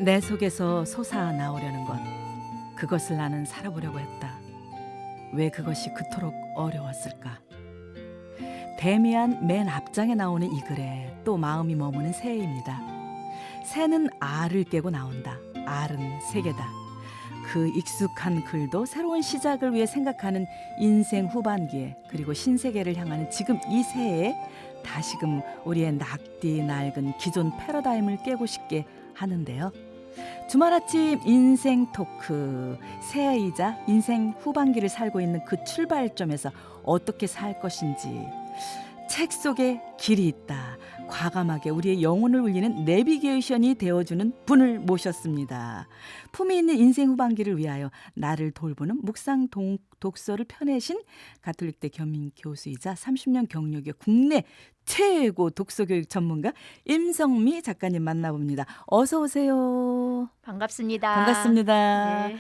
내 속에서 솟아나오려는 것, 그것을 나는 살아보려고 했다. 왜 그것이 그토록 어려웠을까? 대미안 맨 앞장에 나오는 이 글에 또 마음이 머무는 새입니다. 새는 알을 깨고 나온다. 알은 세계다. 그 익숙한 글도 새로운 시작을 위해 생각하는 인생 후반기에, 그리고 신세계를 향하는 지금 이 새에 다시금 우리의 낙디 낡은 기존 패러다임을 깨고 싶게 하는데요. 주말 아침 인생 토크, 새해이자 인생 후반기를 살고 있는 그 출발점에서 어떻게 살 것인지, 책 속에 길이 있다. 과감하게 우리의 영혼을 울리는 내비게이션이 되어주는 분을 모셨습니다. 품위 있는 인생 후반기를 위하여 나를 돌보는 묵상 독서를 펴내신 가톨릭대 겸임 교수이자 30년 경력의 국내 최고 독서교육 전문가 임성미 작가님 만나봅니다. 어서 오세요. 반갑습니다. 반갑습니다. 네.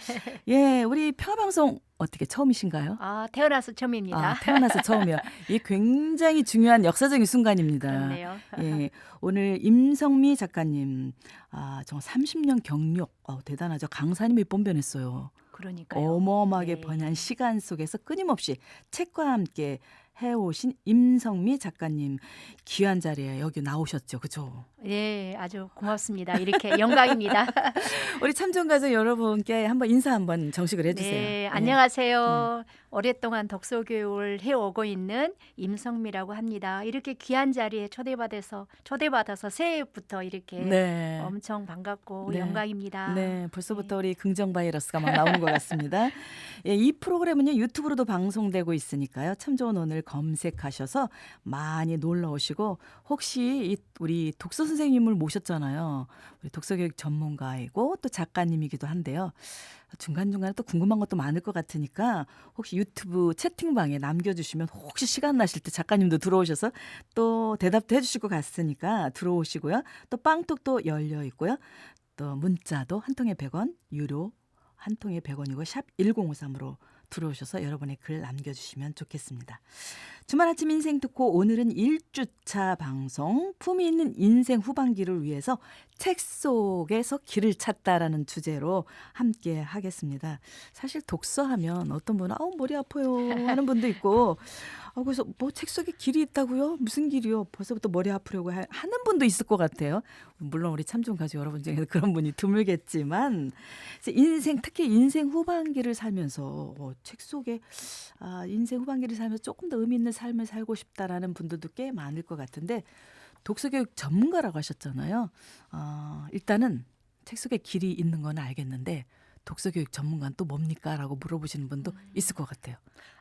예, 우리 평화방송 어떻게 처음이신가요? 태어나서 처음입니다. 태어나서 처음이요. 이 굉장히 중요한 역사적인 순간입니다. 그렇네요. 예, 오늘 임성미 작가님, 정말 30년 경력, 대단하죠. 강사님 몇 번 변했어요. 그러니까요. 어마어마하게 네. 번한 시간 속에서 끊임없이 책과 함께 해오신 임성미 작가님, 귀한 자리에 여기 나오셨죠, 그죠? 네, 아주 고맙습니다. 이렇게 영광입니다. 우리 참전가족 여러분께 한번 인사 한번 정식으로 해주세요. 네, 안녕하세요. 오랫동안 독서 교육을 해오고 있는 임성미라고 합니다. 이렇게 귀한 자리에 초대받아서 새해부터 이렇게 네. 엄청 반갑고 네. 영광입니다. 네, 벌써부터 우리 긍정 바이러스가 막 나오는 것 같습니다. 예, 이 프로그램은요 유튜브로도 방송되고 있으니까요. 참 좋은 오늘 검색하셔서 많이 놀러 오시고, 혹시 우리 독서 선생님을 모셨잖아요. 우리 독서교육 전문가이고 또 작가님이기도 한데요. 중간중간에 또 궁금한 것도 많을 것 같으니까 혹시 유튜브 채팅방에 남겨주시면, 혹시 시간 나실 때 작가님도 들어오셔서 또 대답도 해주실 것 같으니까 들어오시고요. 또 빵톡도 열려 있고요. 또 문자도 한 통에 100원, 유료 한 통에 100원이고 샵 1053으로 들어오셔서 여러분의 글 남겨주시면 좋겠습니다. 주말 아침 인생 듣고 오늘은 1주차 방송 품위 있는 인생 후반기를 위해서 책 속에서 길을 찾다라는 주제로 함께 하겠습니다. 사실 독서하면 어떤 분은 머리 아파요 하는 분도 있고, 그래서 뭐 책 속에 길이 있다고요? 무슨 길이요? 벌써부터 머리 아프려고 하는 분도 있을 것 같아요. 물론 우리 참좋은 가족 여러분 중에 그런 분이 드물겠지만, 특히 인생 후반기를 살면서 책 속에 인생 후반기를 살면서 조금 더 의미 있는 삶을 살고 싶다라는 분들도 꽤 많을 것 같은데, 독서교육 전문가라고 하셨잖아요. 일단은 책 속에 길이 있는 건 알겠는데 독서교육 전문가는 또 뭡니까? 라고 물어보시는 분도 있을 것 같아요.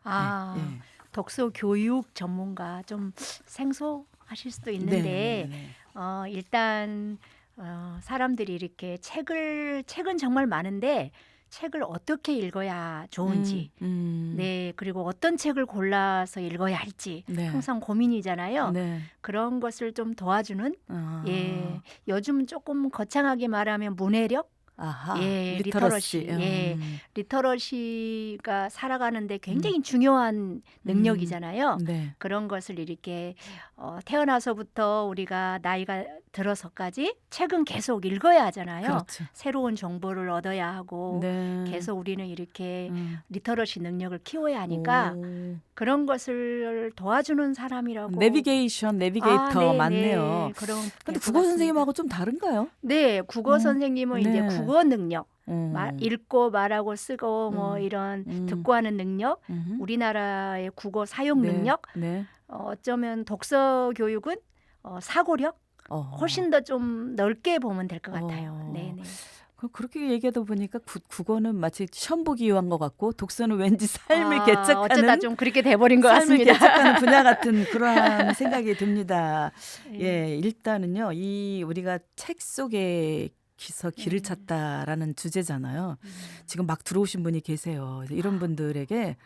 네. 독서 교육 전문가 좀 생소하실 수도 있는데 네. 일단 사람들이 이렇게 책은 정말 많은데 책을 어떻게 읽어야 좋은지, 네, 그리고 어떤 책을 골라서 읽어야 할지 네. 항상 고민이잖아요. 네. 그런 것을 좀 도와주는, 예, 요즘 조금 거창하게 말하면 문해력, 아하. 예, 리터러시. 예, 리터러시가 살아가는데 굉장히 중요한 능력이잖아요. 네. 그런 것을 이렇게 태어나서부터 우리가 나이가 들어서까지 책은 계속 읽어야 하잖아요. 그렇죠. 새로운 정보를 얻어야 하고 네. 계속 우리는 이렇게 리터러시 능력을 키워야 하니까 오. 그런 것을 도와주는 사람이라고. 내비게이터 네, 맞네요. 네, 그런 근데 것 국어 같습니다. 선생님하고 좀 다른가요? 네, 국어 선생님은 이제 네. 국어 능력, 음. 읽고 말하고 쓰고 뭐 이런 듣고 하는 능력, 우리나라의 국어 사용 네. 능력, 네. 어쩌면 독서 교육은 사고력 훨씬 더 좀 넓게 보면 될 것 같아요. 네, 네. 그렇게 얘기하다 보니까 국어는 마치 시험 보기 위한 것 같고, 독서는 왠지 삶을 개척하는, 어쩌다 좀 그렇게 돼버린 것 삶을 같습니다. 개척하는 분야 같은 그러한 생각이 듭니다. 네. 예, 일단은요, 우리가 책 속에서 길을 찾다라는 주제잖아요. 지금 막 들어오신 분이 계세요. 이런 분들에게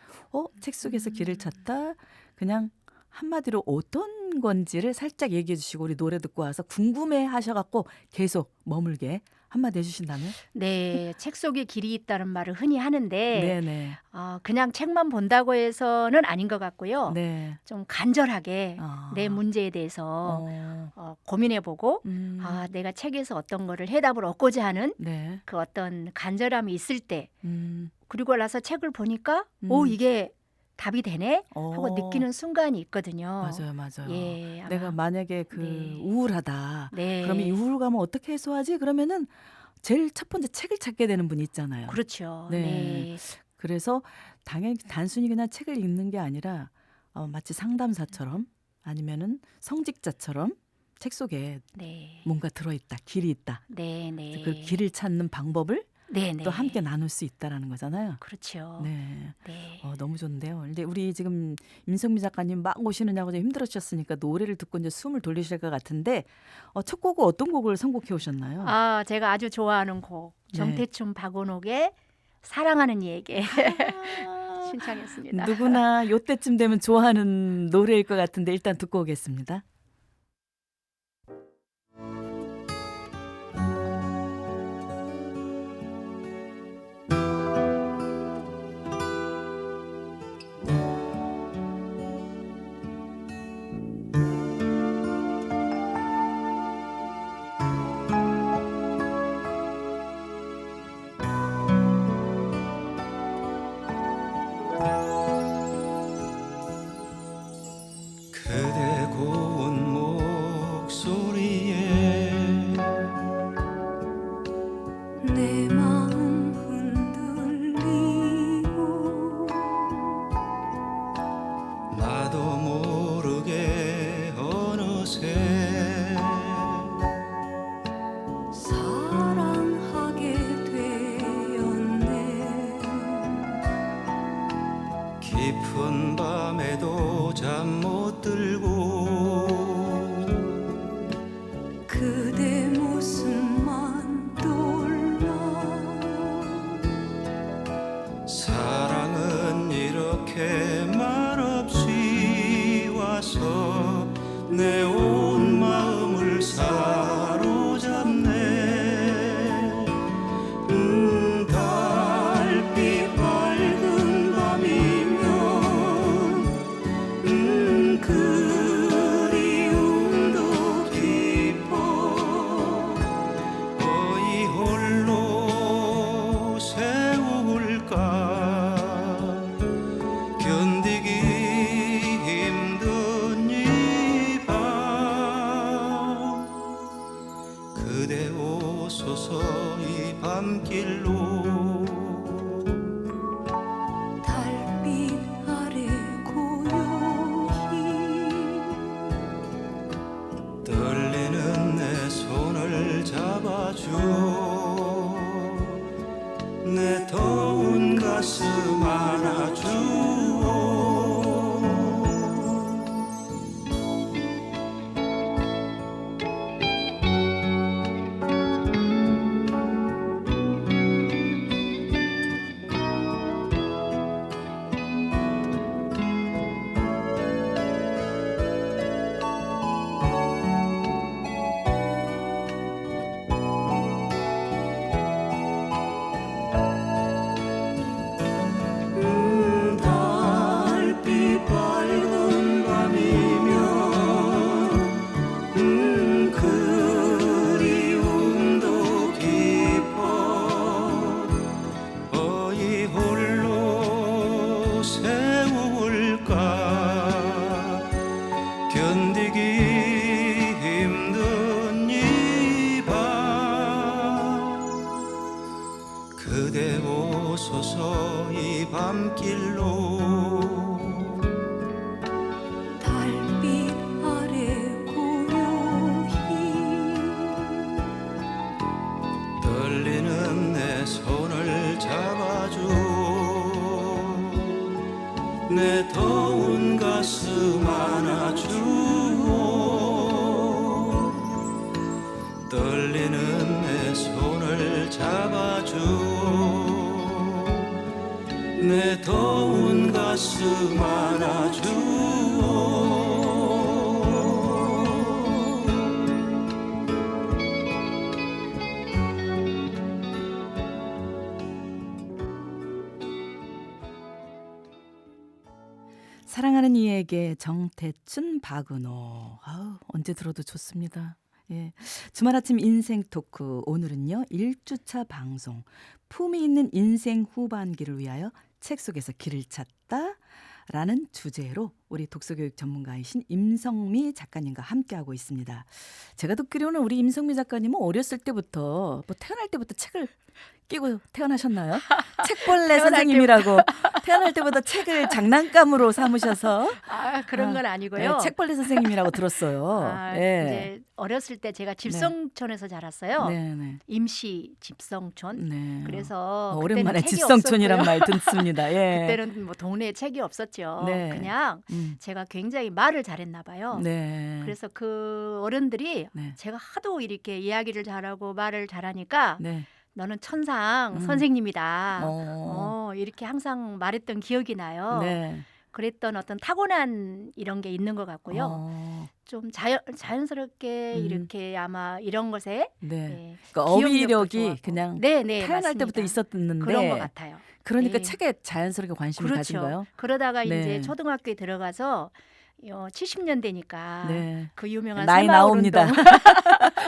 책 속에서 길을 찾다, 그냥 한마디로 어떤 건지를 살짝 얘기해 주시고 우리 노래 듣고 와서 궁금해 하셔갖고 계속 머물게 한마디 해주신다면? 네, 책 속에 길이 있다는 말을 흔히 하는데 네네. 그냥 책만 본다고 해서는 아닌 것 같고요. 네. 좀 간절하게 내 아. 문제에 대해서 어. 고민해보고 음. 내가 책에서 어떤 거를 해답을 얻고자 하는 네. 그 어떤 간절함이 있을 때 음. 그리고 나서 책을 보니까 음. 이게 답이 되네 하고 어. 느끼는 순간이 있거든요. 맞아요, 맞아요. 예, 내가 아마 만약에 네. 우울하다. 그러면 이 네, 우울감을 어떻게 해소하지? 그러면은 제일 첫 번째 책을 찾게 되는 분이 있잖아요. 그렇죠. 네. 네, 그래서 당연히 단순히 그냥 책을 읽는 게 아니라 마치 상담사처럼 아니면은 성직자처럼 책 속에 네, 뭔가 들어있다, 길이 있다. 네, 그래서 그 네, 길을 찾는 방법을 네, 또 네, 함께 나눌 수 있다라는 거잖아요. 그렇죠. 네. 네. 너무 좋은데요. 근데 우리 지금 임성미 작가님 막 오시느냐고 좀 힘들으셨으니까 노래를 듣고 이제 숨을 돌리실 것 같은데 첫 곡은 어떤 곡을 선곡해 오셨나요? 제가 아주 좋아하는 곡 네. 정태춘 박원옥의 사랑하는 얘기 아, 신청했습니다. 누구나 요때쯤 되면 좋아하는 노래일 것 같은데 일단 듣고 오겠습니다. 그대 고운 목소리에 내 마음 흔들리고 나도 모르게 어느새 사랑하게 되었네. 깊은 밤에도 잠 못 들고 그대 모습만 떠올라. 사랑은 이렇게 말없이 와서 내 온 마음을 사로잡네. 달빛 밝은 밤이면 그리움도 깊어. 어이 홀로 세울까. 견디기 힘든 이 밤. 그대 오소서 이 밤길로. 달빛 아래 고요히 떨리는 내 손을 잡아줘. 내 더운 가슴 안아주오. 달빛 밝은 밤이면 그리움도 깊어. 어이 홀로 세울까. 견디기 힘든 이 밤. 그대 오소서 이 밤길로. 달빛 아래 고요히 떨리는 내 손을 잡아줘. 내 더운 가슴 안아주오. 떨리는 내 손을 잡아주오. 내 더운 가슴 안아주오. 사랑하는 이에게 정태춘 박은호. 아우, 언제 들어도 좋습니다. 예. 주말 아침 인생 토크 오늘은요. 1주차 방송 품위 있는 인생 후반기를 위하여 책 속에서 길을 찾다 라는 주제로 우리 독서교육 전문가이신 임성미 작가님과 함께하고 있습니다. 제가 듣기로는 우리 임성미 작가님은 어렸을 때부터 뭐 태어날 때부터 책을 끼고 태어나셨나요? 책벌레 태어날 선생님이라고 태어날 때부터 책을 장난감으로 삼으셔서 그런 건 아니고요. 네, 책벌레 선생님이라고 들었어요. 예. 이제 어렸을 때 제가 집성촌에서 자랐어요. 네. 임시 집성촌. 네. 그래서 오랜만에 그때는 책이 집성촌이란 없었고요. 말 듣습니다. 예. 그때는 뭐 동네에 책이 없었죠. 네. 그냥 제가 굉장히 말을 잘했나 봐요. 네. 그래서 그 어른들이 네. 제가 하도 이렇게 이야기를 잘하고 말을 잘하니까 네. 너는 천상 선생님이다. 이렇게 항상 말했던 기억이 나요. 네. 그랬던 어떤 타고난 이런 게 있는 것 같고요. 좀 자연스럽게 이렇게 아마 이런 것에 네. 예, 그러니까 기억력도 어휘력이 좋았고. 그냥 네네, 태어날 맞습니다. 때부터 있었는데 그런 것 같아요. 그러니까 네. 책에 자연스럽게 관심을 가진 거예요. 그렇죠. 그러다가 네. 이제 초등학교에 들어가서 70년대니까 네. 그 유명한 나이 새마을 나옵니다. 운동,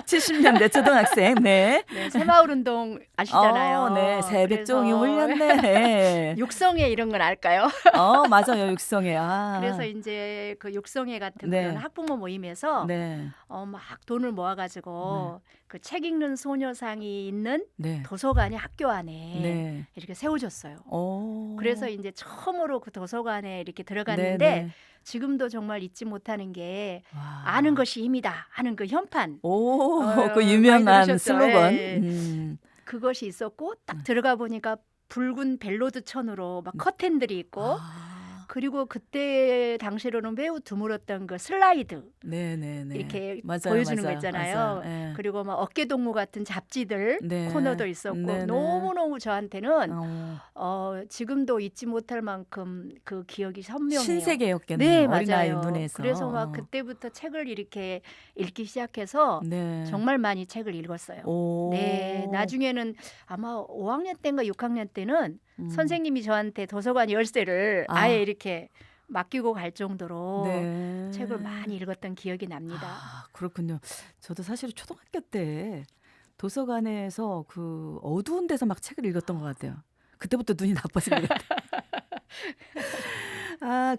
70년대 초등학생. 네. 네, 새마을 운동 아시잖아요. 네. 새벽종이 그래서 울렸네. 네. 육성회 이런 건 알까요? 맞아요. 육성회. 그래서 이제 그 육성회 같은 네. 그런 학부모 모임에서 네. 막 돈을 모아가지고 그 책 읽는 소녀상이 있는 네. 도서관이 학교 안에 네. 이렇게 세워졌어요. 오. 그래서 이제 처음으로 그 도서관에 이렇게 들어갔는데 네. 지금도 정말 잊지 못하는 게 와. 아는 것이 힘이다 하는 그 현판 오, 그 많이 유명한 들으셨죠? 슬로건. 예. 그것이 있었고 딱 들어가 보니까 붉은 벨로드 천으로 막 커튼들이 있고 그리고 그때 당시로는 매우 드물었던 그 슬라이드 네네네. 이렇게 맞아요, 보여주는 거 맞아요, 있잖아요. 맞아요. 예. 그리고 막 어깨동무 같은 잡지들 네. 코너도 있었고 네네. 너무너무 저한테는 어, 지금도 잊지 못할 만큼 그 기억이 선명해요. 신세계였겠네요. 네, 어린아이 맞아요. 눈에서. 그래서 막 그때부터 책을 이렇게 읽기 시작해서 네. 정말 많이 책을 읽었어요. 오. 네, 나중에는 아마 5학년 때인가 6학년 때는 선생님이 저한테 도서관 열쇠를 아예 이렇게 맡기고 갈 정도로 네. 책을 많이 읽었던 기억이 납니다. 그렇군요. 저도 사실 초등학교 때 도서관에서 그 어두운 데서 막 책을 읽었던 것 같아요. 그때부터 눈이 나빠진 것 같아요.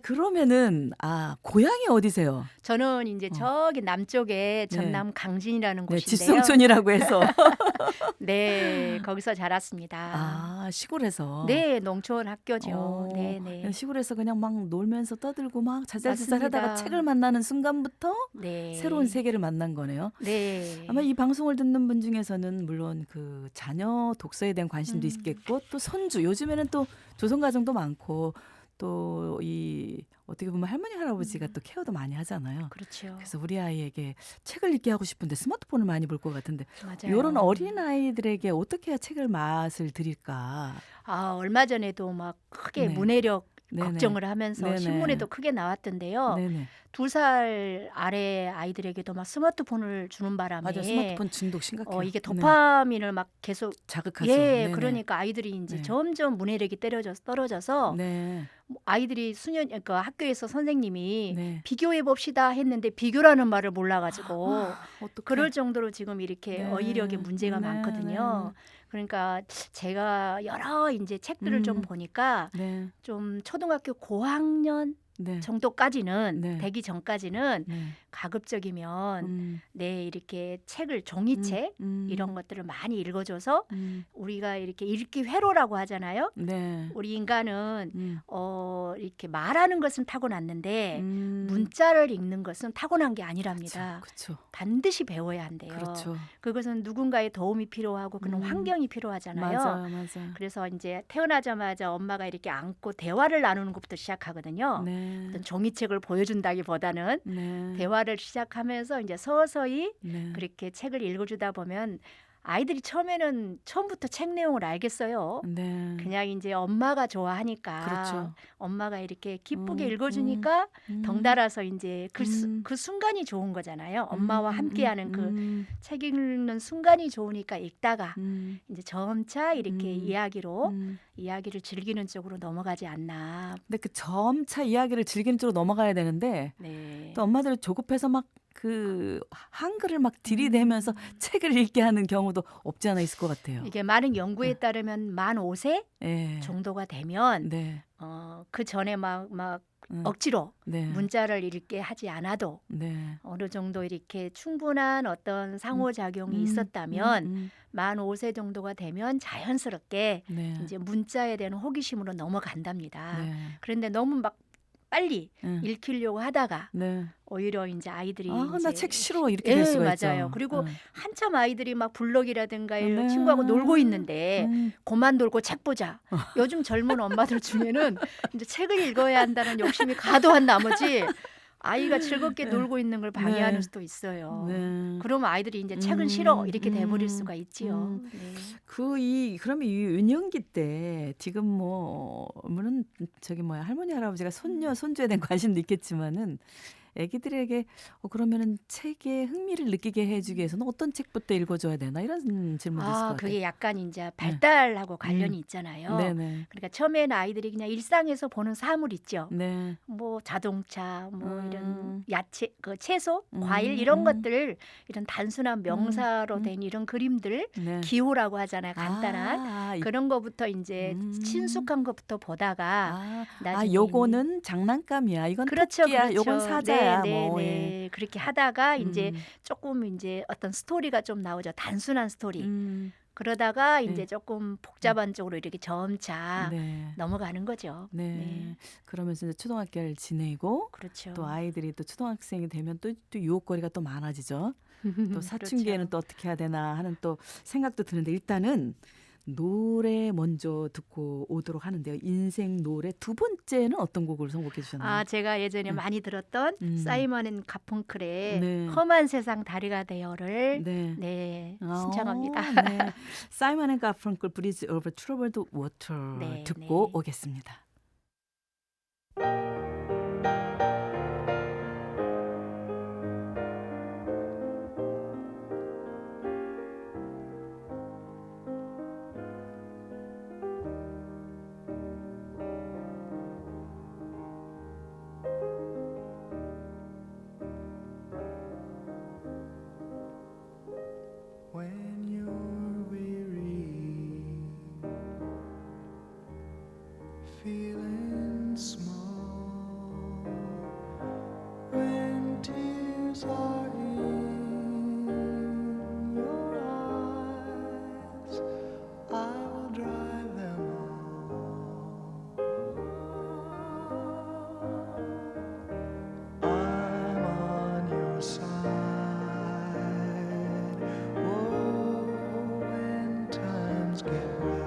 그러면은 고향이 어디세요? 저는 이제 저기 남쪽에 전남 강진이라는 네, 곳인데요. 집성촌이라고 해서. 네, 거기서 자랐습니다. 시골에서. 네, 농촌 학교죠. 네, 네. 그냥 시골에서 그냥 막 놀면서 떠들고 막 자잘자잘 하다가 맞습니다. 책을 만나는 순간부터 네. 새로운 세계를 만난 거네요. 네. 아마 이 방송을 듣는 분 중에서는 물론 그 자녀 독서에 대한 관심도 있겠고 또 손주 요즘에는 또 조선 가정도 많고 또 이 어떻게 보면 할머니 할아버지가 또 케어도 많이 하잖아요. 그렇죠. 그래서 우리 아이에게 책을 읽게 하고 싶은데 스마트폰을 많이 볼 것 같은데 맞아요. 이런 어린 아이들에게 어떻게 해야 책을 맛을 드릴까? 얼마 전에도 막 크게 네. 문해력 네네. 걱정을 하면서 네네. 신문에도 크게 나왔던데요. 네네. 2살 아래 아이들에게도 막 스마트폰을 주는 바람에 맞아, 스마트폰 중독 심각해요. 이게 도파민을 막 계속 자극하죠. 예, 네네. 그러니까 아이들이 이제 네. 점점 문해력이 떨어져서 네. 아이들이 그러니까 학교에서 선생님이 네. 비교해 봅시다 했는데 비교라는 말을 몰라가지고 어떡해. 그럴 정도로 지금 이렇게 네. 어휘력에 문제가 네, 많거든요. 그러니까 제가 여러 이제 책들을 좀 보니까 네. 좀 초등학교 고학년 네. 정도까지는 네. 되기 전까지는 네. 가급적이면 네 이렇게 책을 종이책 이런 것들을 많이 읽어줘서 우리가 이렇게 읽기 회로라고 하잖아요. 네. 우리 인간은 이렇게 말하는 것은 타고났는데 문자를 문자를 읽는 것은 타고난 게 아니랍니다. 그렇죠. 반드시 배워야 한대요. 그렇죠. 그것은 누군가의 도움이 필요하고 그런 환경이 필요하잖아요. 맞아요. 그래서 이제 태어나자마자 엄마가 이렇게 안고 대화를 나누는 것부터 시작하거든요. 네. 어떤 종이책을 보여준다기보다는 네. 대화를 시작하면서 이제 서서히 네. 그렇게 책을 읽어주다 보면 아이들이 처음부터 책 내용을 알겠어요. 네. 그냥 이제 엄마가 좋아하니까 그렇죠. 엄마가 이렇게 기쁘게 음, 읽어주니까 음. 덩달아서 이제 음. 그 순간이 좋은 거잖아요. 엄마와 함께하는 그 음. 책 읽는 순간이 좋으니까 읽다가 음. 이제 점차 이렇게 음. 이야기로 음. 이야기를 즐기는 쪽으로 넘어가지 않나. 근데 그 점차 이야기를 즐기는 쪽으로 넘어가야 되는데 네. 또 엄마들이 조급해서 막 그 한글을 막 들이대면서 책을 읽게 하는 경우도 없지 않아 있을 것 같아요. 이게 많은 연구에 따르면 만 5세 예. 정도가 되면 네. 그 전에 막 음. 억지로 네. 문자를 읽게 하지 않아도 네. 어느 정도 이렇게 충분한 어떤 상호작용이 있었다면 만 5세 정도가 되면 자연스럽게 네. 이제 문자에 대한 호기심으로 넘어간답니다. 네. 그런데 너무 막 빨리 응. 읽히려고 하다가 네. 오히려 이제 아이들이 아, 이제 나 책 싫어 이렇게 예, 될 수가 맞아요. 있죠. 그리고 응. 한참 아이들이 막 블럭이라든가 네. 친구하고 놀고 있는데 음. 그만 놀고 책 보자. 요즘 젊은 엄마들 중에는 이제 책을 읽어야 한다는 욕심이 과도한 나머지 아이가 즐겁게 놀고 있는 걸 방해하는 네. 수도 있어요. 네. 그러면 아이들이 이제 책은 싫어 이렇게 돼버릴 수가 있지요. 네. 그러면 이 은연기 때 지금 물론 저기 할머니 할아버지가 손녀 손주에 대한 관심도 있겠지만은 애기들에게 그러면은 책에 흥미를 느끼게 해주기 위해서는 어떤 책부터 읽어줘야 되나 이런 질문도 있을 것 같아요. 그게 약간 이제 발달하고 관련이 있잖아요. 네네. 그러니까 처음에는 아이들이 그냥 일상에서 보는 사물 있죠. 네. 뭐 자동차, 뭐 이런 야채, 채소, 음, 과일 이런 것들 이런 단순한 명사로 된 이런 그림들 네. 기호라고 하잖아요. 간단한 아, 그런 거부터 이제 친숙한 것부터 보다가 나중에 요거는 장난감이야. 이건 그렇죠, 토끼야. 그렇죠. 요건 사자야. 네, 뭐. 네, 예. 네. 그렇게 하다가 이제 음. 조금 이제 어떤 스토리가 좀 나오죠. 단순한 스토리. 음. 그러다가 네. 이제 조금 복잡한 쪽으로 이렇게 점차 네. 넘어가는 거죠. 네. 네. 그러면서 이제 초등학교를 지내고 그렇죠. 또 아이들이 또 초등학생이 되면 또 유혹거리가 또 많아지죠. 또 사춘기에는 그렇죠. 또 어떻게 해야 되나 하는 또 생각도 드는데 일단은 노래 먼저 듣고 오도록 하는데요. 인생 노래 두 번째는 어떤 곡을 선곡해 주셨나요? 제가 예전에 많이 들었던 사이먼 앤 가펑클의 네. 험한 세상 다리가 되어를 네. 신청합니다. 네. 사이먼 앤 가펑클 브리지 오버 트러블드 워터 네, 듣고 네. 오겠습니다. When you're weary, feeling small, when tears are in your eyes, I will dry them all. I'm on your side. Oh, when times get rough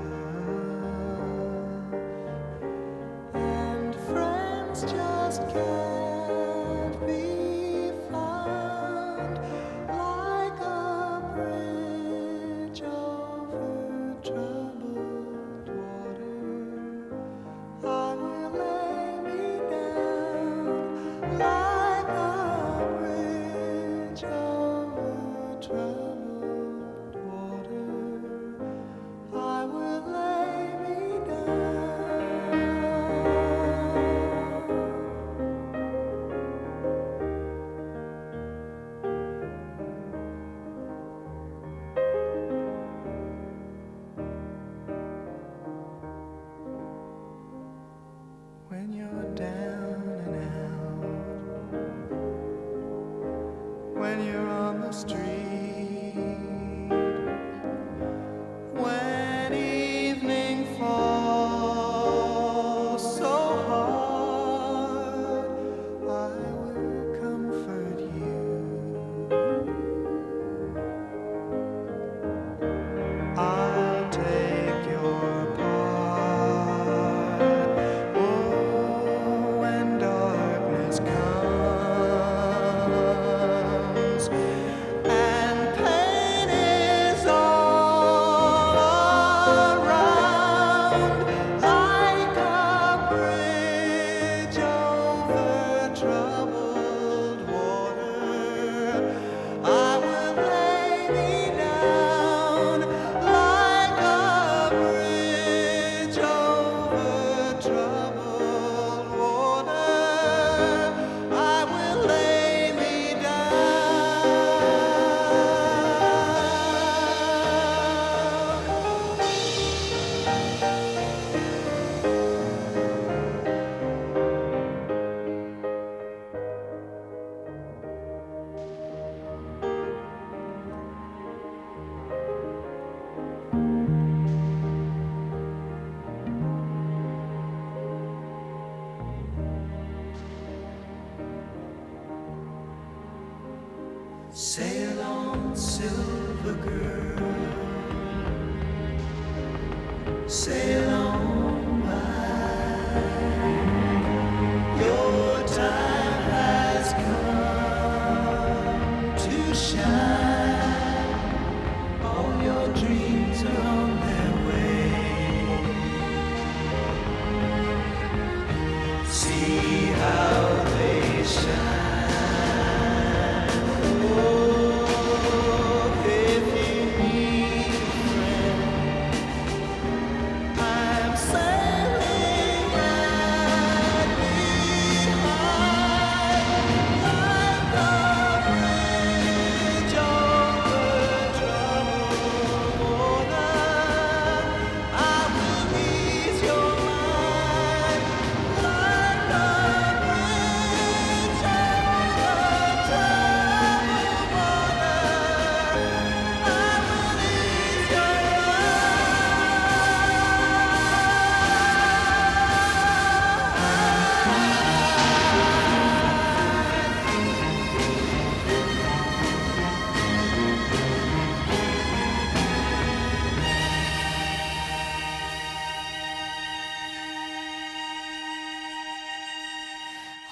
and friends just can't be found, like a bridge over troubled water, I will lay me down like a bridge over troubled water. I will lay me down. sail on by. Your time has come to shine. All your dreams are on their way. See how they shine. Oh, if you need a friend, I'm sailing right behind, like a bridge over troubled water. I will ease your mind, like a bridge over troubled water. I will ease your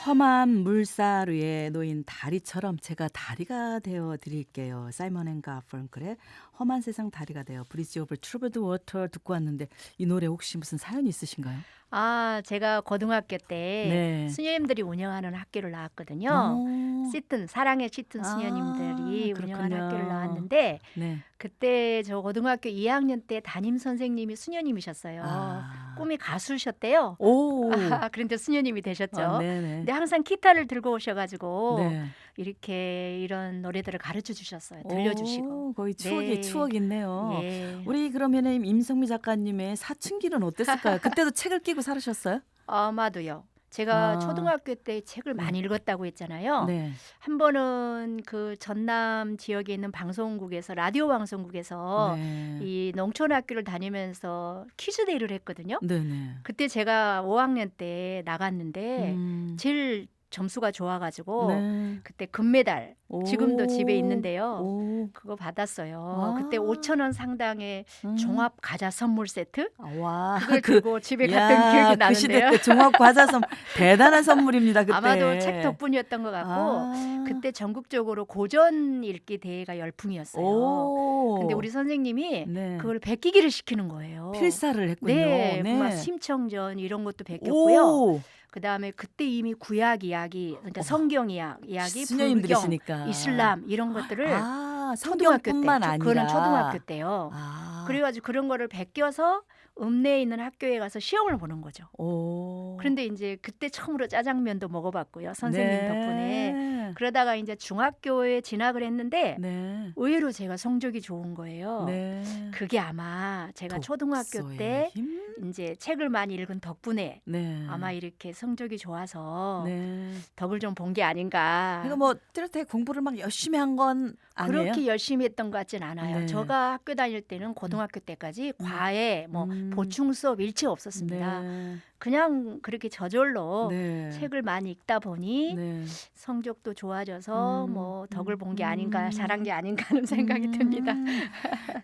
험한 물살 위에 놓인 다리처럼 제가 다리가 되어 드릴게요. 사이먼 앤 가펑클의 험한 세상 다리가 되어 브리지 오브 트러블드 워터 듣고 왔는데 이 노래 혹시 무슨 사연이 있으신가요? 아, 제가 고등학교 때 네. 수녀님들이 운영하는 학교를 나왔거든요. 어. 시튼 사랑의 시튼 아, 수녀님들이 운영하는 그렇군요. 학교를 나왔는데 네. 그때 저 고등학교 2학년 때 담임 선생님이 수녀님이셨어요. 아. 꿈이 가수셨대요. 오. 그런데 수녀님이 되셨죠. 아, 네네. 근데 항상 기타를 들고 오셔가지고 네. 이렇게 이런 노래들을 가르쳐 주셨어요. 들려주시고. 오, 거의 네. 추억이 있네요. 예. 우리 그러면은 임성미 작가님의 사춘기는 어땠을까요? 그때도 책을 끼고 살으셨어요? 아마도요. 제가 아. 초등학교 때 책을 많이 읽었다고 했잖아요. 네. 한 번은 그 전남 지역에 있는 방송국에서 라디오 방송국에서 네. 이 농촌 학교를 다니면서 퀴즈 대회를 했거든요. 네네. 그때 제가 5학년 때 나갔는데 제일 점수가 좋아가지고 네. 그때 금메달 지금도 집에 오. 있는데요. 오. 그거 받았어요. 아. 그때 5,000원 상당의 종합 과자 선물 세트 와, 그걸 들고 집에 갔던 야, 기억이 그 시대 나는데요. 때 종합 과자선 대단한 선물입니다. 그때. 아마도 책 덕분이었던 것 같고 아. 그때 전국적으로 고전 읽기 대회가 열풍이었어요. 오. 근데 우리 선생님이 네. 그걸 베끼기를 시키는 거예요. 필사를 했군요. 네, 막 심청전 이런 것도 베꼈고요. 오. 그다음에 그때 이미 구약 이야기, 그러니까 성경 이야기, 불경, 수녀님들이시니까. 이슬람 이런 것들을 아, 초등학교 때, 성경뿐만 아니라. 그거는 초등학교 때요. 아. 그래가지고 그런 거를 베껴서 읍내에 있는 학교에 가서 시험을 보는 거죠. 오. 그런데 이제 그때 처음으로 짜장면도 먹어봤고요. 선생님 네. 덕분에. 그러다가 이제 중학교에 진학을 했는데 네. 의외로 제가 성적이 좋은 거예요. 네. 그게 아마 제가 초등학교 독서의 때 힘? 이제 책을 많이 읽은 덕분에 네. 아마 이렇게 성적이 좋아서 네. 덕을 좀 본 게 아닌가. 그러니까 뭐 뚜렷하게 공부를 막 열심히 한 건 아니에요? 그렇게 열심히 했던 것 같진 않아요. 네. 제가 학교 다닐 때는 고등학교 때까지 과외, 뭐 보충 수업 일체 없었습니다. 네. 그냥 그렇게 저절로 네. 책을 많이 읽다 보니 네. 성적도 좋아져서 음, 뭐 덕을 본 게 아닌가, 잘한 게 아닌가 하는 생각이 듭니다.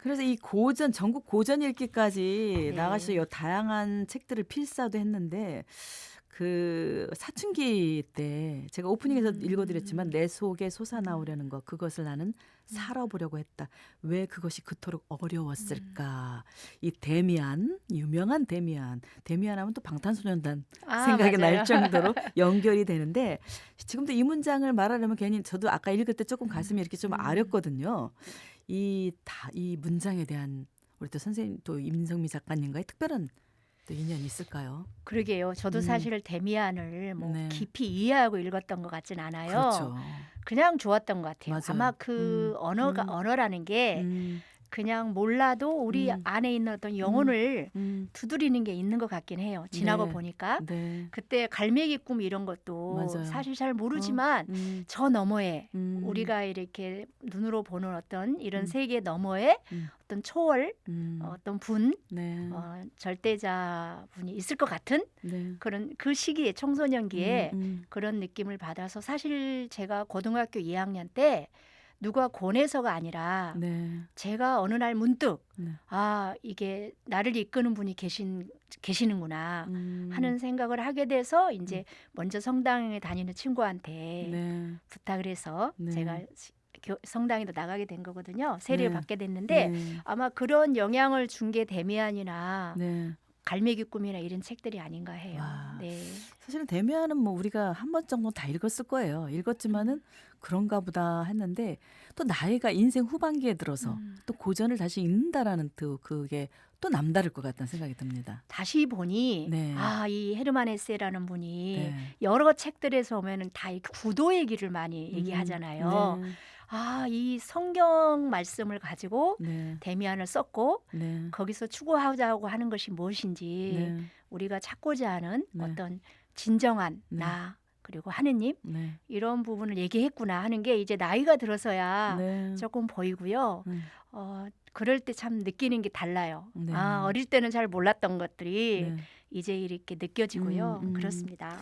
그래서 이 고전 전국 고전 읽기까지 네. 나가셔서 요 다양한 책들을 필사도 했는데 그 사춘기 때 제가 오프닝에서 읽어드렸지만 내 속에 솟아나오려는 것 그것을 나는 살아보려고 했다. 왜 그것이 그토록 어려웠을까? 이 데미안 유명한 데미안 하면 또 방탄소년단 생각이 맞아요. 날 정도로 연결이 되는데 지금도 이 문장을 말하려면 괜히 저도 아까 읽을 때 조금 가슴이 이렇게 좀 아렸거든요. 이 문장에 대한 우리 또 선생님 또 임성미 작가님과의 특별한 또 인연이 있을까요? 그러게요. 저도 사실 데미안을 뭐 네. 깊이 이해하고 읽었던 것 같진 않아요. 그렇죠. 그냥 좋았던 것 같아요. 맞아요. 아마 그 언어라는 게 음, 그냥 몰라도 우리 안에 있는 어떤 영혼을 두드리는 게 있는 것 같긴 해요. 지나고 네. 보니까. 네. 그때 갈매기 꿈 이런 것도 맞아요. 사실 잘 모르지만 저 너머에 음. 우리가 이렇게 눈으로 보는 어떤 이런 세계 너머에 어떤 초월, 어떤 분, 네. 절대자 분이 있을 것 같은 네. 그런 그 시기에 청소년기에 음. 그런 느낌을 받아서 사실 제가 고등학교 2학년 때 누가 권해서가 아니라 네. 제가 어느 날 문득 네. 이게 나를 이끄는 분이 계시는구나 음. 하는 생각을 하게 돼서 이제 먼저 성당에 다니는 친구한테 네. 부탁을 해서 네. 제가 성당에도 나가게 된 거거든요. 세례를 네. 받게 됐는데 네. 아마 그런 영향을 준 게 데미안이나 네. 갈매기 꿈이나 이런 책들이 아닌가 해요. 와. 네. 사실은 데미안은 뭐 우리가 한 번 정도 다 읽었을 거예요. 읽었지만은 그런가 보다 했는데 또 나이가 인생 후반기에 들어서 또 고전을 다시 읽는다라는 또 그게 또 남다를 것 같다는 생각이 듭니다. 다시 보니 네. 이 헤르만 헤세라는 분이 네. 여러 책들에서 보면은 다 이 구도 얘기를 많이 얘기하잖아요. 네. 이 성경 말씀을 가지고 네. 데미안을 썼고 네. 거기서 추구하자고 하는 것이 무엇인지 네. 우리가 찾고자 하는 네. 어떤 진정한 네. 나 그리고 하느님 네. 이런 부분을 얘기했구나 하는 게 이제 나이가 들어서야 네. 조금 보이고요. 네. 그럴 때 참 느끼는 게 달라요. 네. 어릴 때는 잘 몰랐던 것들이 네. 이제 이렇게 느껴지고요. 음. 그렇습니다.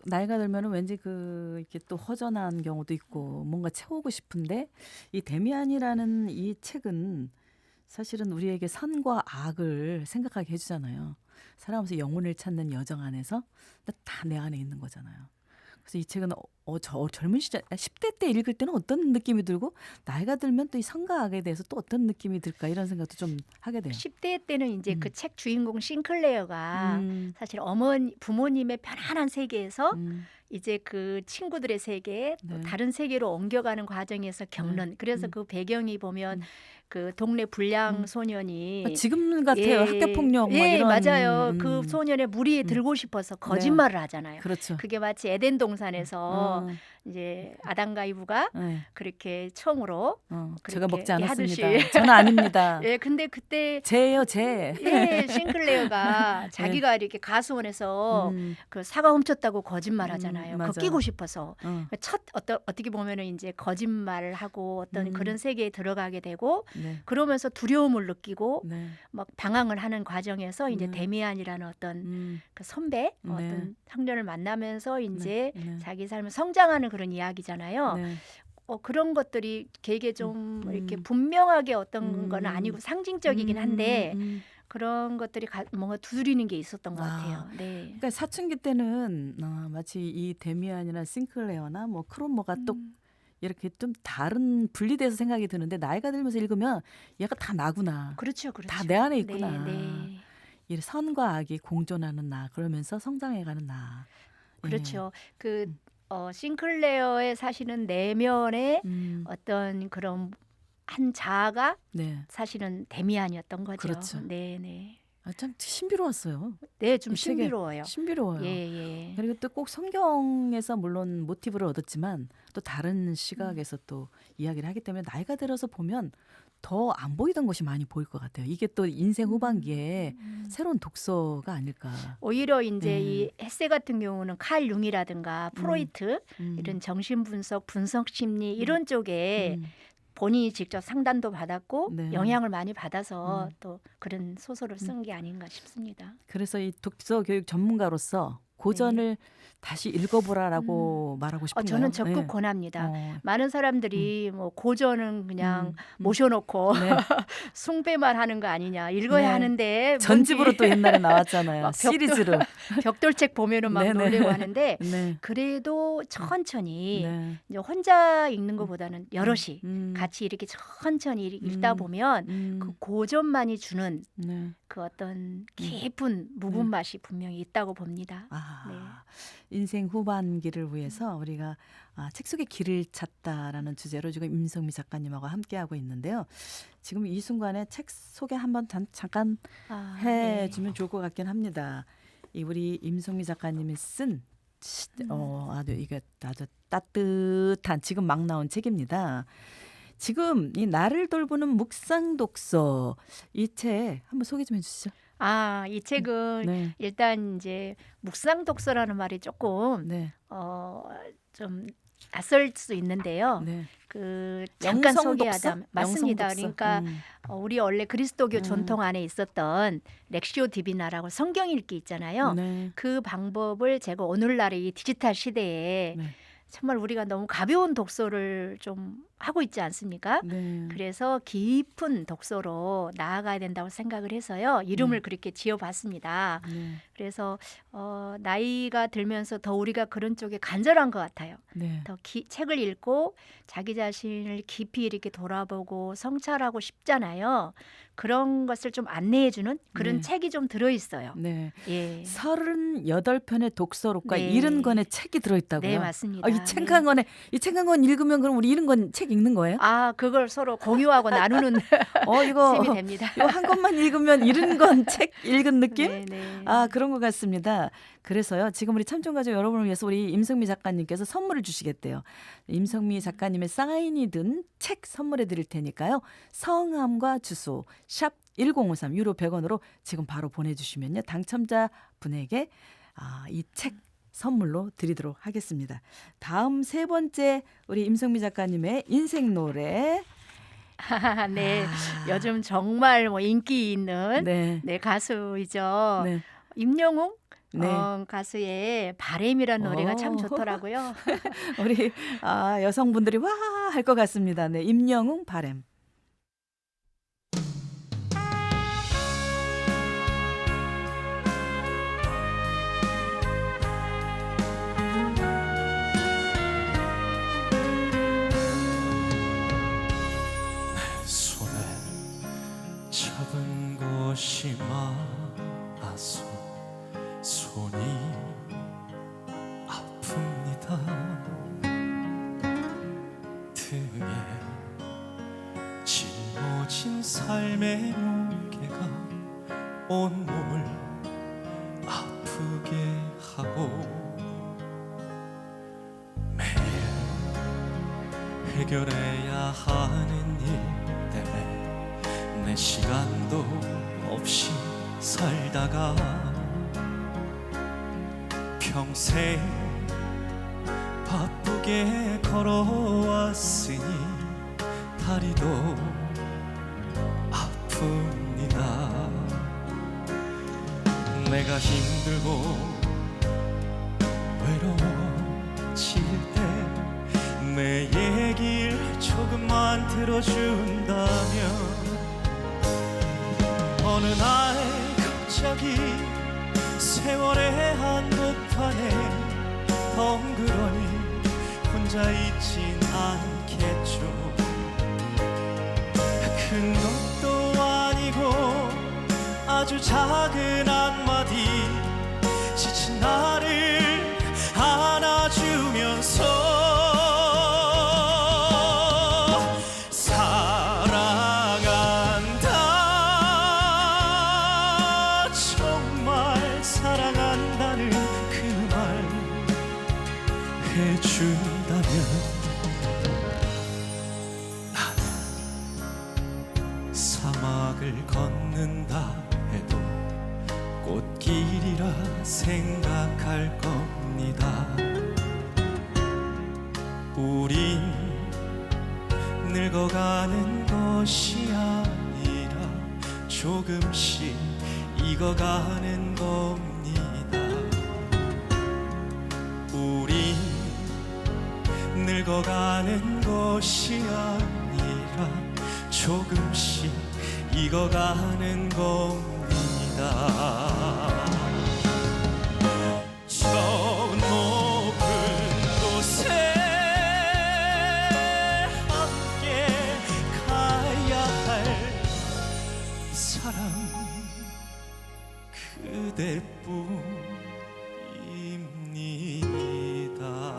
나이가 들면은 왠지 이렇게 또 허전한 경우도 있고 뭔가 채우고 싶은데 이 데미안이라는 이 책은 사실은 우리에게 선과 악을 생각하게 해주잖아요. 살아가면서 영혼을 찾는 여정 안에서 다 내 안에 있는 거잖아요. 그래서 이 책은 저 젊은 시절 10대 때 읽을 때는 어떤 느낌이 들고 나이가 들면 또 이 선과 악에 대해서 또 어떤 느낌이 들까 이런 생각도 좀 하게 돼요. 10대 때는 이제 그 책 주인공 싱클레어가 음, 사실 부모님의 편안한 세계에서 음, 이제 그 친구들의 세계, 또 네. 다른 세계로 옮겨가는 과정에서 겪는 그래서 그 배경이 보면 그 동네 불량 소년이 지금 같아요. 학교 폭력 뭐 예, 이런. 맞아요. 그 소년의 무리에 들고 싶어서 거짓말을 하잖아요. 그렇죠. 그게 마치 에덴 동산에서 이제 아담과 이브가 네. 그렇게 처음으로 제가 그렇게 먹지 않았습니다. 하듯이. 저는 아닙니다. 예, 근데 그때 쟤예요, 쟤. 싱클레어가 자기가 이렇게 가수원에서 그 사과 훔쳤다고 거짓말하잖아요. 맞아요. 그거 끼고 싶어서 어, 어떻게 보면은 이제 거짓말을 하고 어떤 그런 세계에 들어가게 되고 네. 그러면서 두려움을 느끼고 네. 막 방황을 하는 과정에서 이제 데미안이라는 어떤 그 선배 네. 어떤 청년을 만나면서 이제 네. 자기 삶을 성장하는 그런 이야기잖아요. 네. 그런 것들이 되게 좀 이렇게 분명하게 어떤 건 아니고 상징적이긴 한데 그런 것들이 뭔가 두드리는 게 있었던 것 같아요. 네. 그러니까 사춘기 때는 마치 이 데미안이나 싱클레어나 뭐 크롬머가 또 이렇게 좀 다른 분리돼서 생각이 드는데 나이가 들면서 읽으면 얘가 다 나구나. 그렇죠, 그렇죠. 다 내 안에 있구나. 네, 네. 이 선과 악이 공존하는 나 그러면서 성장해가는 나. 그렇죠. 그 싱클레어의 사실은 내면에 예. 어떤 그런 한 자아가 네. 사실은 데미안이었던 거죠. 그렇죠. 네, 네. 참 신비로웠어요. 네, 좀 이 책에 신비로워요. 신비로워요. 예, 예. 그리고 또 꼭 성경에서 물론 모티브를 얻었지만 또 다른 시각에서 또 이야기를 하기 때문에 나이가 들어서 보면 더 안 보이던 것이 많이 보일 것 같아요. 이게 또 인생 후반기에 새로운 독서가 아닐까. 오히려 이제 네. 이 헤세 같은 경우는 칼 융이라든가 프로이트 이런 정신분석, 분석심리 이런 쪽에 본인이 직접 상담도 받았고 네. 영향을 많이 받아서 또 그런 소설을 쓴 게 아닌가 싶습니다. 그래서 이 독서 교육 전문가로서 고전을 다시 읽어보라라고 말하고 싶은가요? 저는 적극 네. 권합니다. 많은 사람들이 뭐 고전은 그냥 음. 모셔놓고 네. 숭배만 하는 거 아니냐 읽어야 네. 하는데 전집으로 또 옛날에 나왔잖아요. 막 시리즈로. 벽돌책 보면은 막 네네. 놀래고 하는데 네. 그래도 천천히 네. 이제 혼자 읽는 것보다는 여럿이 음. 같이 이렇게 천천히 읽다 보면 그 고전만이 주는 네. 그 어떤 깊은 묵은 맛이 분명히 있다고 봅니다. 인생 후반기를 위해서 우리가 책 속의 길을 찾다라는 주제로 지금 임성미 작가님하고 함께하고 있는데요. 지금 이 순간에 책 소개 한번 잠깐 해주면 좋을 것 같긴 합니다. 우리 임성미 작가님이 쓴 이게 아주 따뜻한 지금 막 나온 책입니다. 지금 이 나를 돌보는 묵상 독서 이 책 한번 소개 좀 해주시죠. 이 책은 네. 일단 이제 묵상 독서라는 말이 조금 네. 좀 낯설 수 있는데요. 네. 그 잠깐 영성 소개하자 독서? 맞습니다. 영성 독서. 그러니까 우리 원래 그리스도교 전통 안에 있었던 렉시오 디비나라고 성경 읽기 있잖아요. 네. 그 방법을 제가 오늘날의 이 디지털 시대에 네. 정말 우리가 너무 가벼운 독서를 좀 하고 있지 않습니까? 네. 그래서 깊은 독서로 나아가야 된다고 생각을 해서요. 이름을 그렇게 지어봤습니다. 네. 그래서 나이가 들면서 더 우리가 그런 쪽에 간절한 것 같아요. 네. 더 책을 읽고 자기 자신을 깊이 이렇게 돌아보고 성찰하고 싶잖아요. 그런 것을 좀 안내해주는 그런 네. 책이 좀 들어있어요. 네. 예. 38편의 독서록과 네. 70권의 책이 들어있다고요? 네, 맞습니다. 이 책 한 권에 이 책 한 권 읽으면 그럼 우리 70권 책 읽는 거예요? 그걸 서로 공유하고 나누는 이거 셈이 됩니다. 이거 한 권만 읽으면 70권 책 읽은 느낌? 네, 네. 그런 것 같습니다. 그래서요, 지금 우리 참전가족 여러분을 위해서 우리 임성미 작가님께서 선물을 주시겠대요. 임성미 작가님의 사인이 든 책 선물해 드릴 테니까요. 성함과 주소 샵 1053 유로 100원으로 지금 바로 보내주시면요, 당첨자 분에게 이 책 선물로 드리도록 하겠습니다. 다음 세 번째 우리 임성미 작가님의 인생 노래. 네, 요즘 정말 뭐 인기 있는 네. 네, 가수이죠. 네. 임영웅 네. 가수의 바램이라는 노래가 참 오. 좋더라고요. 우리 여성분들이 와 할 것 같습니다. 네, 임영웅 바램. 손에 잡은 것이 많아서 손이 아픕니다. 등에 짊어진 삶의 무게가 온몸을 아프게 하고 매일 해결해야 하는 일 때문에 내 시간도 없이 살다가 평생 바쁘게 걸어왔으니 다리도 아픕니다. 내가 힘들고 외로워질 때 내 얘길 조금만 들어준다면 어느 날 갑자기 세월의 한복판에 덩그러니 혼자 있진 않겠죠. 큰 것도 아니고 아주 작은 한마디 지친 나를 안아주면서 사랑한다, 정말 사랑한다는 그 말 해준다면 나는 사막을 걷는다 해도 꽃길이라 생각할 겁니다. 우린 늙어가는 것이 아니라 조금씩 익어가는 겁니다. 우린 늙어가는 것이 아니라 조금씩 익어가는 겁니다. 저 높은 곳에 함께 가야 할 사람 그대뿐입니다.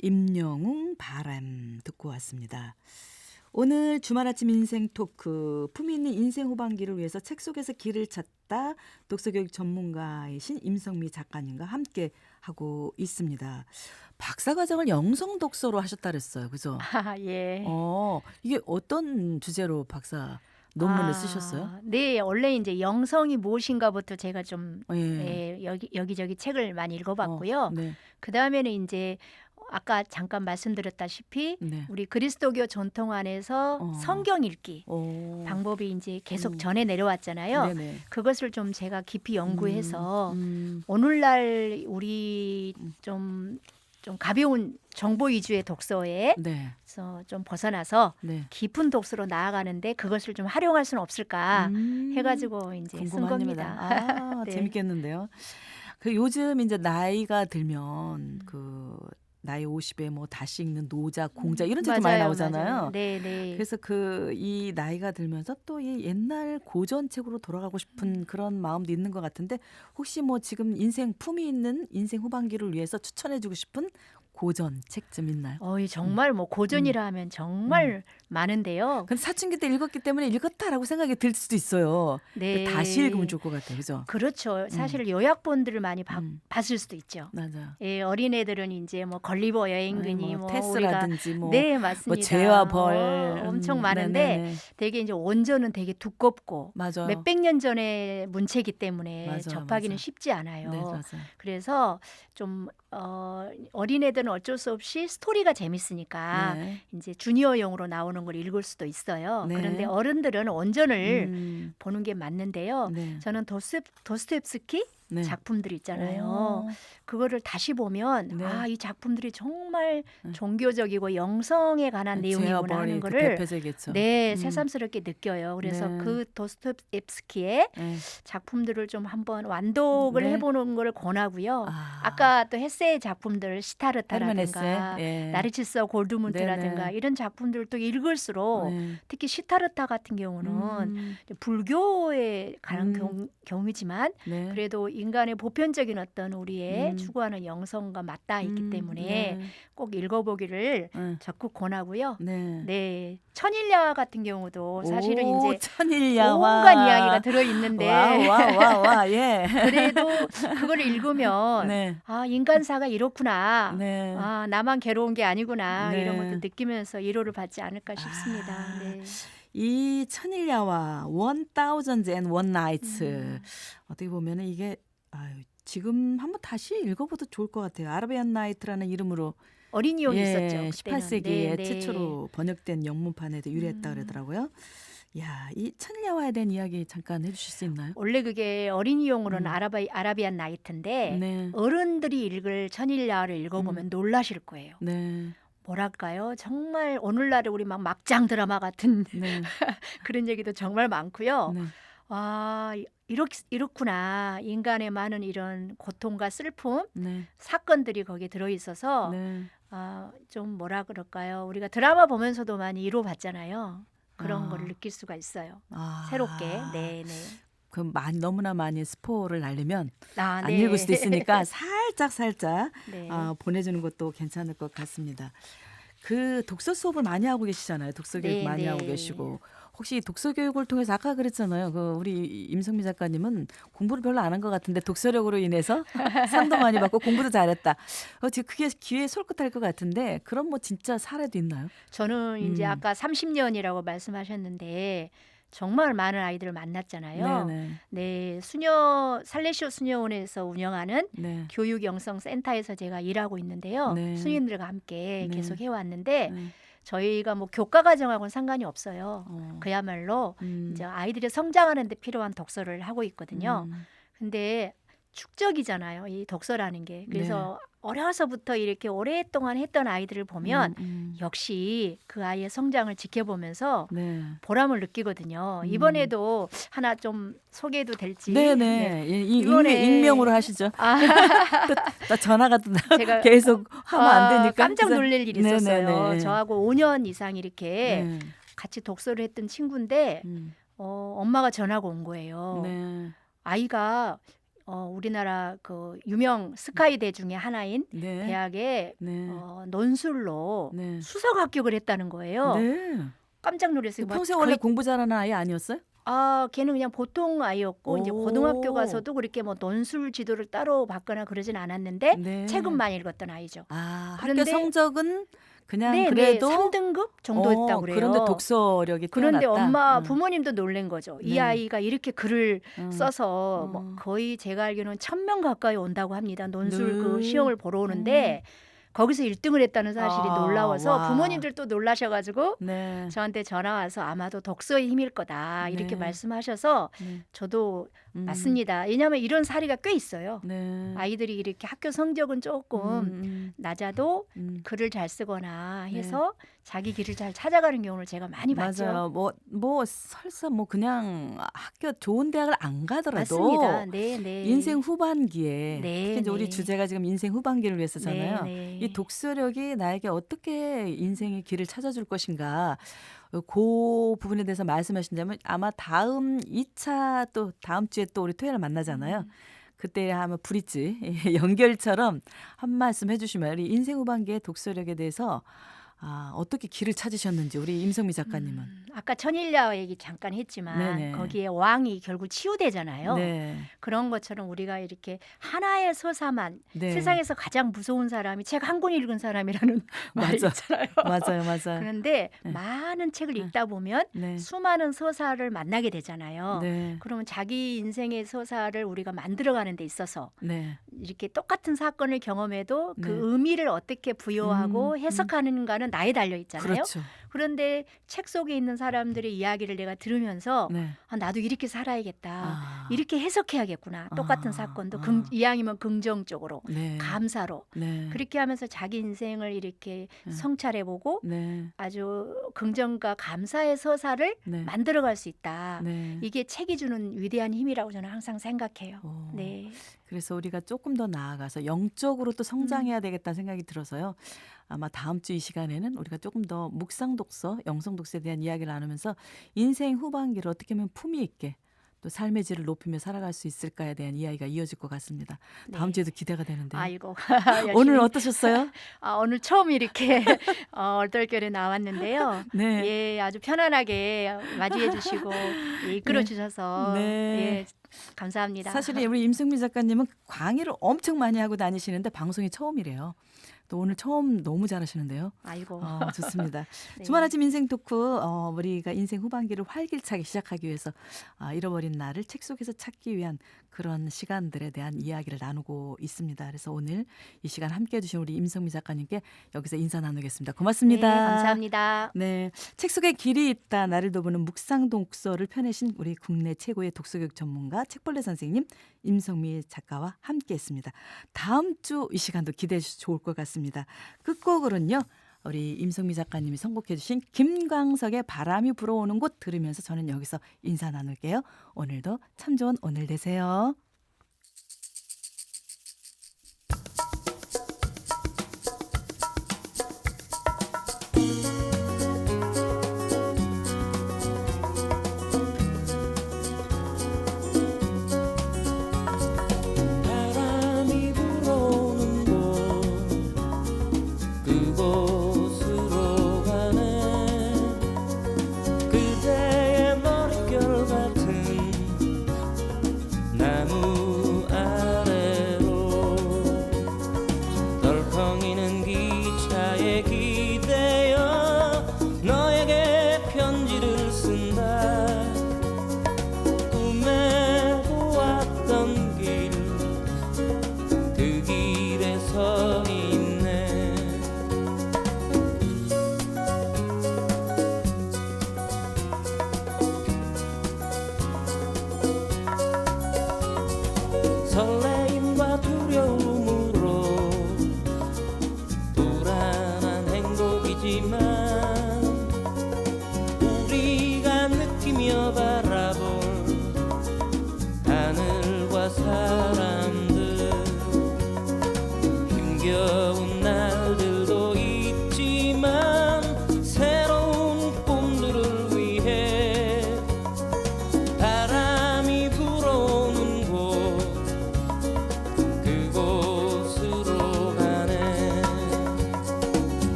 임영웅 바람 듣고 왔습니다. 오늘 주말 아침 인생 토크, 품위 있는 인생 후반기를 위해서 책 속에서 길을 찾다 독서교육 전문가이신 임성미 작가님과 함께 하고 있습니다. 박사과정을 영성 독서로 하셨다 그랬어요. 그죠? 예. 이게 어떤 주제로 박사 논문을 쓰셨어요? 네, 원래 이제 영성이 무엇인가부터 제가 좀 예. 여기저기 책을 많이 읽어봤고요. 네. 그 다음에는 이제 아까 잠깐 말씀드렸다시피 네. 우리 그리스도교 전통 안에서 성경 읽기 오. 방법이 이제 계속 전해 내려왔잖아요. 네네. 그것을 좀 제가 깊이 연구해서 음. 오늘날 우리 좀 가벼운 정보 위주의 독서에서 네. 좀 벗어나서 네. 깊은 독서로 나아가는데 그것을 좀 활용할 수는 없을까 해가지고 이제 쓴 궁금합니다. 겁니다. 아, 네. 재밌겠는데요. 그 요즘 이제 나이가 들면 그 나이 50에 뭐 다시 읽는 노자, 공자 이런 책도 많이 나오잖아요. 네, 네. 그래서 그 이 나이가 들면서 또 이 옛날 고전책으로 돌아가고 싶은 그런 마음도 있는 것 같은데 혹시 뭐 지금 인생 품이 있는 인생 후반기를 위해서 추천해주고 싶은 고전 책 좀 있나요? 정말 뭐 고전이라 하면 정말 많은데요. 근데 사춘기 때 읽었기 때문에 읽었다라고 생각이 들 수도 있어요. 네. 다시 읽으면 좋을 것 같아요, 그죠? 그렇죠. 사실 요약본들을 많이 음. 봤을 수도 있죠. 맞아요. 예, 어린애들은 이제 뭐 걸리버 여행근이 뭐 뭐 우리가 테스라든지 뭐, 네, 맞습니다. 뭐 죄와 벌 엄청 많은데 네네네. 되게 이제 원전은 되게 두껍고 맞아요. 몇백 년 전의 문체이기 때문에 맞아요, 접하기는 맞아요. 쉽지 않아요. 네, 맞아요. 그래서 좀 어린애들은 어쩔 수 없이 스토리가 재밌으니까 네. 이제 주니어용으로 나오는 걸 읽을 수도 있어요. 네. 그런데 어른들은 원전을 음, 보는 게 맞는데요. 네. 저는 도스토옙스키 네. 작품들 있잖아요. 그거를 다시 보면 네. 이 작품들이 정말 종교적이고 영성에 관한 죄와 내용이구나 하는 벌이 그 거를 대표적이죠. 네, 새삼스럽게 느껴요. 그래서 네. 그 도스토옙스키의 네. 작품들을 좀 한번 완독을 네. 해보는 걸 권하고요. 아. 아까 또 헤세의 작품들 헤르만 시타르타라든가 헤세. 예. 나르치스 골드문트라든가 네네. 이런 작품들도 읽을수록 네. 특히 시타르타 같은 경우는 불교에 관한 경우지만 네. 그래도 인간의 보편적인 어떤 우리의 음. 추구하는 영성과 맞닿아 있기 때문에 네. 꼭 읽어보기를 네. 적극 권하고요. 네. 네, 천일야 같은 경우도 사실은 오, 이제 천일야화. 온갖 이야기가 들어 있는데 와, 예. 그래도 그걸 읽으면 네. 인간사가 이렇구나. 네. 나만 괴로운 게 아니구나. 네. 이런 것도 느끼면서 위로를 받지 않을까 싶습니다. 아. 네. 이 천일야화 1001 Nights 어떻게 보면은 이게 지금 한번 다시 읽어봐도 좋을 것 같아요. 아라비안 나이트라는 이름으로 어린이용이 있었죠. 18세기에 네, 네. 최초로 번역된 영문판에도 유래했다 그러더라고요. 야, 이 천일야화에 대한 이야기 잠깐 해주실 수 있나요? 원래 그게 어린이용으로는 아라비안 나이트인데 네. 어른들이 읽을 천일야를 읽어보면 놀라실 거예요. 네. 뭐랄까요? 정말 오늘날의 우리 막 막장 드라마 같은 네. 그런 얘기도 정말 많고요. 네. 이렇구나. 인간의 많은 이런 고통과 슬픔, 네. 사건들이 거기에 들어있어서 네. 좀 뭐라 그럴까요? 우리가 드라마 보면서도 많이 위로받잖아요. 그런 거를 느낄 수가 있어요. 새롭게. 네, 네. 그 너무나 많이 스포를 날리면 안 네. 읽을 수도 있으니까 살짝 네. 보내주는 것도 괜찮을 것 같습니다. 그 독서 수업을 많이 하고 계시잖아요. 독서 교육 네, 많이 네. 하고 계시고 혹시 독서 교육을 통해서 아까 그랬잖아요. 그 우리 임성미 작가님은 공부를 별로 안 한 것 같은데 독서력으로 인해서 상도 많이 받고 공부도 잘했다. 지금 그게 귀에 솔깃할 것 같은데 그런 뭐 진짜 사례도 있나요? 저는 이제 아까 30년이라고 말씀하셨는데 정말 많은 아이들을 만났잖아요. 네네. 네, 살레시오 수녀원에서 운영하는 네. 교육 영성 센터에서 제가 일하고 있는데요. 네. 수녀님들과 함께 네. 계속 해왔는데 네. 저희가 뭐 교과 과정하고는 상관이 없어요. 그야말로 이제 아이들이 성장하는 데 필요한 독서를 하고 있거든요. 근데 축적이잖아요. 이 독서라는 게. 그래서 어려서부터 이렇게 오랫동안 했던 아이들을 보면 역시 그 아이의 성장을 지켜보면서 네. 보람을 느끼거든요. 이번에도 하나 좀 소개해도 될지. 네네. 예, 이번에 익명으로 하시죠. 또 전화가 또 제가 계속 하면 안 되니까. 깜짝 놀랄 일이 있었어요. 네네네. 저하고 5년 이상 이렇게 네. 같이 독서를 했던 친구인데 엄마가 전화가 온 거예요. 네. 아이가 우리나라 그 유명 스카이대 중에 하나인 네. 대학에 네. 논술로 네. 수석 합격을 했다는 거예요. 네. 깜짝 놀랐어요. 평소에 원래 공부 잘하는 아이 아니었어요? 걔는 그냥 보통 아이였고 이제 오. 고등학교 가서도 그렇게 뭐 논술 지도를 따로 받거나 그러진 않았는데 네. 책은 많이 읽었던 아이죠. 학교 그런데- 성적은 그냥 네, 그래도 3등급 정도 했다고 그래요. 그런데 독서력이 그런데 뛰어났다. 엄마 부모님도 놀란 거죠. 이 네. 아이가 이렇게 글을 써서 뭐 어. 거의 제가 알기로는 1000명 가까이 온다고 합니다. 논술 네. 그 시험을 보러 오는데 거기서 1등을 했다는 사실이 아, 놀라워서 와. 부모님들도 놀라셔가지고 네. 저한테 전화 와서 아마도 독서의 힘일 거다 이렇게 네. 말씀하셔서 네. 저도 맞습니다. 왜냐하면 이런 사례가 꽤 있어요. 네. 아이들이 이렇게 학교 성적은 조금 낮아도 음. 글을 잘 쓰거나 해서 자기 길을 잘 찾아가는 경우를 제가 많이 봤죠. 맞아요. 뭐 설사 뭐 그냥 학교 좋은 대학을 안 가더라도 맞습니다. 네, 네. 인생 후반기에 네, 특히 이제 우리 네. 주제가 지금 인생 후반기를 위해서잖아요. 네, 네. 이 독서력이 나에게 어떻게 인생의 길을 찾아줄 것인가. 그 부분에 대해서 말씀하신다면 아마 다음 2차 또 다음 주에 또 우리 토요일 만나잖아요. 그때 아마 브릿지 연결처럼 한 말씀 해주시면 우리 인생 후반기의 독서력에 대해서 어떻게 길을 찾으셨는지 우리 임성미 작가님은. 아까 천일야 얘기 잠깐 했지만 네네. 거기에 왕이 결국 치유되잖아요. 네. 그런 것처럼 우리가 이렇게 하나의 서사만 네. 세상에서 가장 무서운 사람이 책 한 권 읽은 사람이라는 말이 맞아. 있잖아요. 맞아요. 그런데 네. 많은 책을 읽다 보면 네. 수많은 서사를 만나게 되잖아요. 네. 그러면 자기 인생의 서사를 우리가 만들어가는 데 있어서 네. 이렇게 똑같은 사건을 경험해도 그 네. 의미를 어떻게 부여하고 해석하는가는 나에 달려 있잖아요. 그렇죠. 그런데 책 속에 있는 사람들의 이야기를 내가 들으면서 네. 나도 이렇게 살아야겠다. 아. 이렇게 해석해야겠구나. 똑같은 아. 사건도 아. 이왕이면 긍정적으로 네. 감사로 네. 그렇게 하면서 자기 인생을 이렇게 성찰해보고 네. 아주 긍정과 감사의 서사를 네. 만들어갈 수 있다. 네. 이게 책이 주는 위대한 힘이라고 저는 항상 생각해요. 오. 네. 그래서 우리가 조금 더 나아가서 영적으로 또 성장해야 되겠다는 생각이 들어서요. 아마 다음 주 이 시간에는 우리가 조금 더 묵상 독서, 영성 독서에 대한 이야기를 나누면서 인생 후반기를 어떻게 하면 품위 있게 또 삶의 질을 높이며 살아갈 수 있을까에 대한 이야기가 이어질 것 같습니다. 다음 네. 주에도 기대가 되는데요. 아이고. 오늘 열심히. 어떠셨어요? 오늘 처음 이렇게 얼떨결에 나왔는데요. 네. 예, 아주 편안하게 맞이해 주시고 이끌어 주셔서 네. 예, 감사합니다. 사실 우리 임승미 작가님은 강의를 엄청 많이 하고 다니시는데 방송이 처음이래요. 또 오늘 처음 너무 잘하시는데요. 아이고. 좋습니다. 네. 주말 아침 인생 토크 우리가 인생 후반기를 활기차게 시작하기 위해서 잃어버린 나를 책 속에서 찾기 위한 그런 시간들에 대한 이야기를 나누고 있습니다. 그래서 오늘 이 시간 함께해 주신 우리 임성미 작가님께 여기서 인사 나누겠습니다. 고맙습니다. 네, 감사합니다. 네, 책 속에 길이 있다. 나를 도보는 묵상 독서를 펴내신 우리 국내 최고의 독서교육 전문가 책벌레 선생님 임성미 작가와 함께했습니다. 다음 주 이 시간도 기대해 주셔서 좋을 것 같습니다. 끝곡으로는요. 우리 임성미 작가님이 선곡해 주신 김광석의 바람이 불어오는 곳 들으면서 저는 여기서 인사 나눌게요. 오늘도 참 좋은 오늘 되세요.